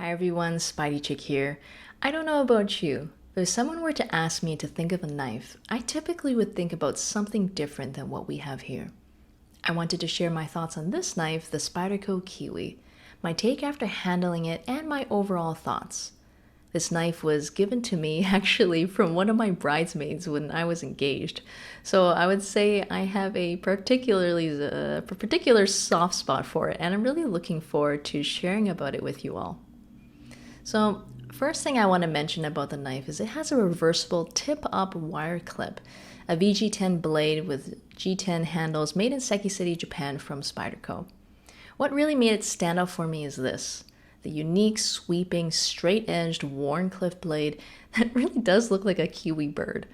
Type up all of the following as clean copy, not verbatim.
Hi everyone, Spydiechick here. I don't know about you, but if someone were to ask me to think of a knife, I typically would think about something different than what we have here. I wanted to share my thoughts on this knife, the Spyderco Kiwi, my take after handling it, and my overall thoughts. This knife was given to me actually from one of my bridesmaids when I was engaged. So I would say I have a particular soft spot for it, and I'm really looking forward to sharing about it with you all. So first thing I want to mention about the knife is it has a reversible tip-up wire clip, a G10 blade with G10 handles made in Seki City, Japan from Spyderco. What really made it stand out for me is this: the unique, sweeping, straight-edged Warncliffe blade that really does look like a kiwi bird.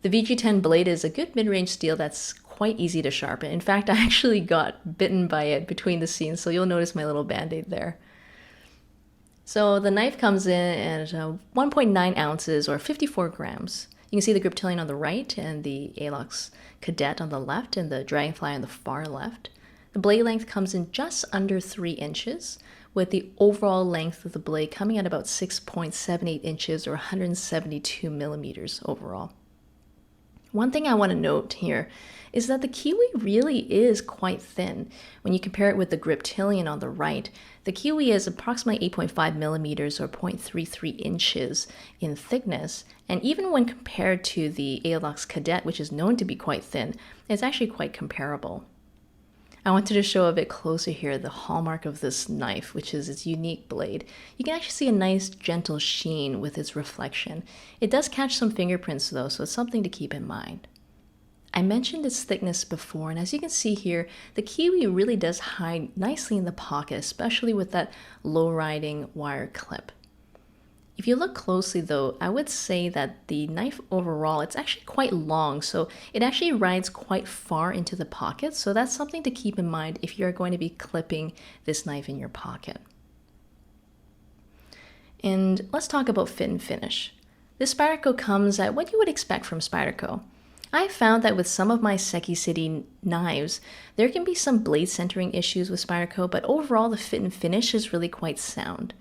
The G10 blade is a good mid-range steel that's quite easy to sharpen. In fact, I actually got bitten by it between the seams, so you'll notice my little band-aid there. So the knife comes in at 1.9 ounces or 54 grams. You can see the grip tilion on the right and the Alox Cadet on the left and the Dragonfly on the far left. The blade length comes in just under 3 inches, with the overall length of the blade coming at about 6.78 inches or 172 millimeters overall. One thing I want to note here is that the Kiwi really is quite thin. When you compare it with the grip tilion on the right, the Kiwi is approximately 8.5 millimeters or 0.33 inches in thickness, and even when compared to the Alox Cadet, which is known to be quite thin, it's actually quite comparable. I wanted to show a bit closer here the hallmark of this knife, which is its unique blade. You can actually see a nice gentle sheen with its reflection. It does catch some fingerprints though, so it's something to keep in mind. I mentioned its thickness before, and as you can see here, the Kiwi really does hide nicely in the pocket, especially with that low-riding wire clip. If you look closely though, I would say that the knife overall, it's actually quite long, so it actually rides quite far into the pocket, so that's something to keep in mind if you're going to be clipping this knife in your pocket. And let's talk about fit and finish. This Spyderco comes at what you would expect from Spyderco. I found that with some of my Seki City knives, there can be some blade centering issues with Spyderco, but overall the fit and finish is really quite sound.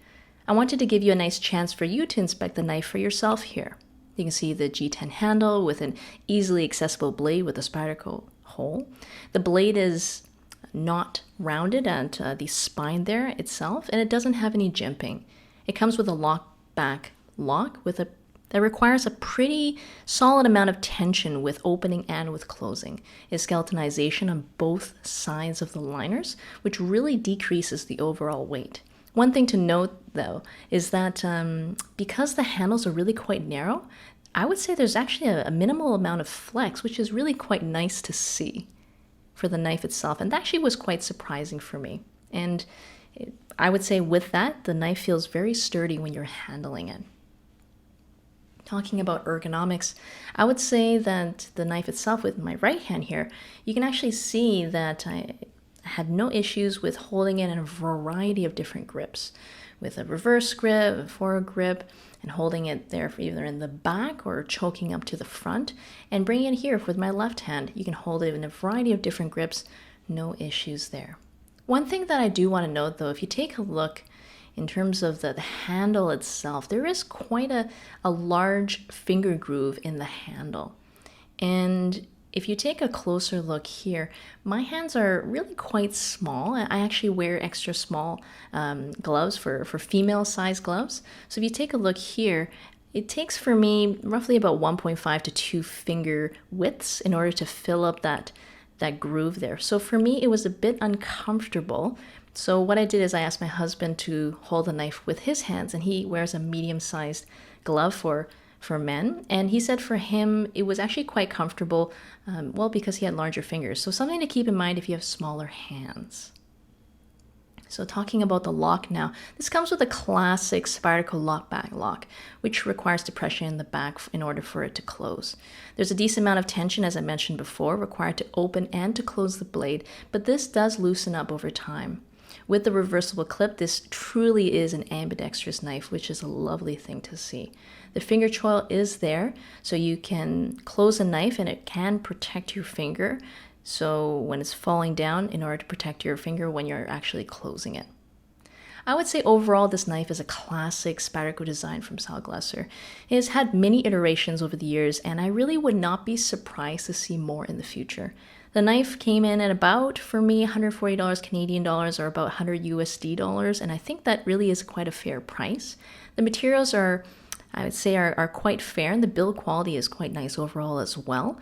I wanted to give you a nice chance for you to inspect the knife for yourself here. You can see the G10 handle with an easily accessible blade with a Spyderco hole. The blade is not rounded at the spine there itself, and it doesn't have any jimping. It comes with a lock-back lock that requires a pretty solid amount of tension with opening and with closing. It's skeletonization on both sides of the liners, which really decreases the overall weight. One thing to note, though, is that because the handles are really quite narrow, I would say there's actually a minimal amount of flex, which is really quite nice to see for the knife itself. And that actually was quite surprising for me. And I would say with that, the knife feels very sturdy when you're handling it. Talking about ergonomics, I would say that the knife itself with my right hand here, you can actually see that I had no issues with holding it in a variety of different grips, with a reverse grip, a forward grip, and holding it there for either in the back or choking up to the front, and bringing it here with my left hand. You can hold it in a variety of different grips, no issues there. One thing that I do want to note though, if you take a look in terms of the handle itself, there is quite a large finger groove in the handle. And if you take a closer look here, my hands are really quite small. I actually wear extra small gloves for female size gloves. So if you take a look here, it takes for me roughly about 1.5 to 2 finger widths in order to fill up that groove there. So for me, it was a bit uncomfortable. So what I did is I asked my husband to hold the knife with his hands, and he wears a medium-sized glove for men, and he said for him it was actually quite comfortable, because he had larger fingers. So something to keep in mind if you have smaller hands. So talking about the lock now, this comes with a classic Spyderco lock-back lock, which requires depression in the back in order for it to close. There's a decent amount of tension, as I mentioned before, required to open and to close the blade, but this does loosen up over time. With the reversible clip, this truly is an ambidextrous knife, which is a lovely thing to see. The finger choil is there, so you can close a knife and it can protect your finger. So when it's falling down, in order to protect your finger when you're actually closing it. I would say overall this knife is a classic Spyderco design from Salglasser. It has had many iterations over the years, and I really would not be surprised to see more in the future. The knife came in at about, for me, $140 Canadian dollars or about 100 USD dollars, and I think that really is quite a fair price. The materials are, I would say, are quite fair, and the build quality is quite nice overall as well.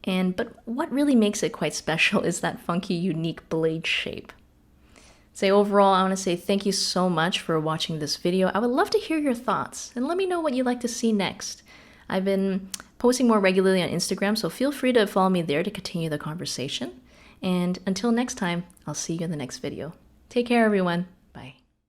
But what really makes it quite special is that funky, unique blade shape. So overall, I want to say thank you so much for watching this video. I would love to hear your thoughts and let me know what you'd like to see next. I've been posting more regularly on Instagram, so feel free to follow me there to continue the conversation. And until next time, I'll see you in the next video. Take care, everyone. Bye.